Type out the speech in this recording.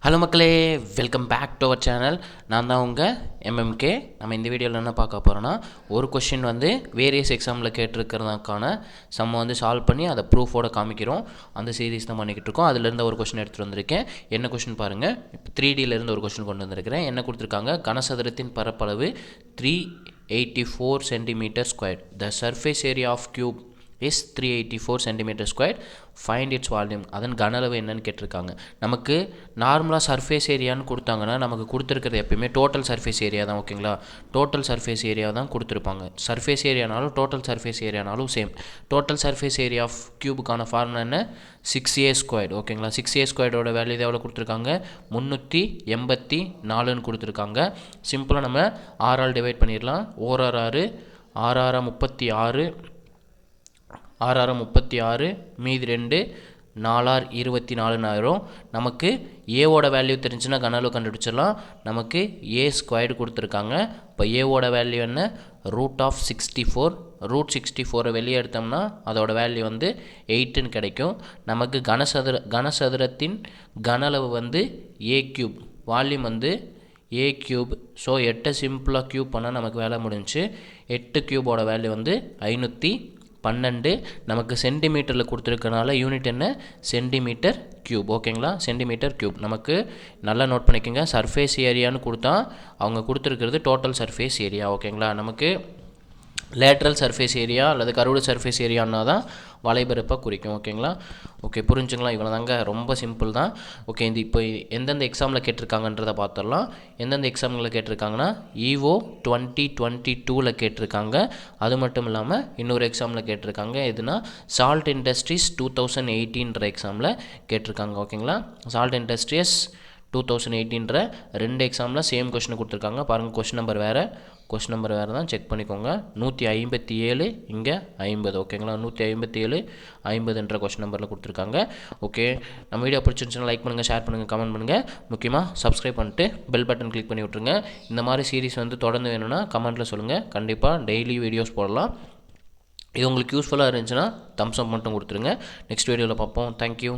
Hello மக்களே, welcome back to our channel. நான் தான் உங்கள் எம்எம்கே. நம்ம இந்த வீடியோவில் என்ன பார்க்க போகிறோன்னா, ஒரு கொஷின் வந்து வேரியஸ் எக்ஸாமில் கேட்டிருக்கிறதுக்கான வந்து சால்வ் பண்ணி அதை ப்ரூஃபோட காமிக்கிறோம். அந்த சீரீஸ் தான் பண்ணிக்கிட்டு இருக்கோம். அதுலேருந்து ஒரு கொஷின் எடுத்துகிட்டு வந்திருக்கேன். என்ன கொஷின் பாருங்கள். இப்போ 3Dலேருந்து ஒரு கொஷின் கொண்டு வந்திருக்கிறேன். என்ன கொடுத்துருக்காங்க, கனசதுரத்தின் பரப்பளவு 384 cm². The surface area of cube is 384 cm². Find its volume. அதன் கன அளவு என்னன்னு கேட்டிருக்காங்க. நமக்கு நார்மலாக சர்ஃபேஸ் ஏரியான்னு கொடுத்தாங்கன்னா நமக்கு கொடுத்துருக்கிறது எப்பயுமே டோட்டல் சர்ஃபேஸ் ஏரியா தான். ஓகேங்களா, டோட்டல் சர்ஃபேஸ் ஏரியா தான் கொடுத்துருப்பாங்க. சர்ஃபேஸ் ஏரியானாலும் டோட்டல் சர்ஃபேஸ் ஏரியானாலும் same. Total surface area of கியூபுக்கான ஃபார்முலா என்ன, 6a². ஓகேங்களா, 6a² வேல்யூ எவ்வளோ கொடுத்துருக்காங்க, 384ன்னு கொடுத்துருக்காங்க. சிம்பிளாக நம்ம 6ஆல் டிவைட் பண்ணிடலாம். 6 6 36 மீதி 2 4 24 நமக்கு ஏவோட வேல்யூ தெரிஞ்சுன்னா கன அளவு கண்டுபிடிச்சிடலாம். நமக்கு a² கொடுத்துருக்காங்க. இப்போ ஏவோட வேல்யூ என்ன, √64. √64 வெளியே எடுத்தோம்னா அதோட வேல்யூ வந்து 8ன்னு கிடைக்கும். நமக்கு கனசதுரத்தின் கன அளவு வந்து a³, வால்யூம் வந்து a³. ஸோ 8 சிம்பிளாக க்யூப் பண்ணால் நமக்கு வேலை முடிஞ்சு. 8 க்யூபோட வேல்யூ வந்து 512. நமக்கு சென்டிமீட்டரில் கொடுத்துருக்கனால யூனிட் என்ன, சென்டிமீட்டர் க்யூப். ஓகேங்களா, சென்டிமீட்டர் க்யூப். நமக்கு நல்லா நோட் பண்ணிக்கோங்க. சர்ஃபேஸ் ஏரியான்னு கொடுத்தா அவங்க கொடுத்துருக்கிறது டோட்டல் சர்ஃபேஸ் ஏரியா. ஓகேங்களா, நமக்கு லேட்ரல் சர்ஃபேஸ் ஏரியா அல்லது கர்வ்டு சர்ஃபேஸ் ஏரியானா தான் வலைபரப்பாக குறிக்கும். ஓகேங்களா, ஓகே புரிஞ்சுங்களா. இவ்வளோ தாங்க, ரொம்ப சிம்பிள் தான். ஓகே, இந்த இப்போ எந்தெந்த எக்ஸாமில் கேட்டிருக்காங்கன்றதை பார்த்துடலாம். எந்தெந்த எக்ஸாமில் கேட்டிருக்காங்கன்னா, EO 2022 கேட்டிருக்காங்க. அது மட்டும் இல்லாமல் இன்னொரு எக்ஸாமில் கேட்டிருக்காங்க. எதுனா சால்ட் இண்டஸ்ட்ரீஸ் 2018 எக்ஸாமில் கேட்டிருக்காங்க. ஓகேங்களா, சால்ட் இண்டஸ்ட்ரீஸ் 2018 2 எக்ஸாமில் சேம் கொஷின் கொடுத்துருக்காங்க. பாருங்கள், கொஷின் நம்பர் வேறு தான், செக் பண்ணிக்கோங்க. 157 இங்கே 50. ஓகேங்களா, 157 50 கொஷின் நம்பரில் கொடுத்துருக்காங்க. ஓகே, நம்ம வீடியோ பிடிச்சிருந்துச்சுன்னா லைக் பண்ணுங்கள், ஷேர் பண்ணுங்கள், கமெண்ட் பண்ணுங்கள். முக்கியமாக சப்ஸ்கிரைப் பண்ணிட்டு பெல் பட்டன் கிளிக் பண்ணி விட்ருங்க. இந்த மாதிரி சீரிஸ் வந்து தொடர்ந்து வேணும்னா கமெண்ட்டில் சொல்லுங்கள். கண்டிப்பாக டெய்லி வீடியோஸ் போடலாம். இது உங்களுக்கு யூஸ்ஃபுல்லாக இருந்துச்சுன்னா தம்ஸ் அப் மட்டும் கொடுத்துருங்க. நெக்ஸ்ட் வீடியோவில் பார்ப்போம். தேங்க்யூ.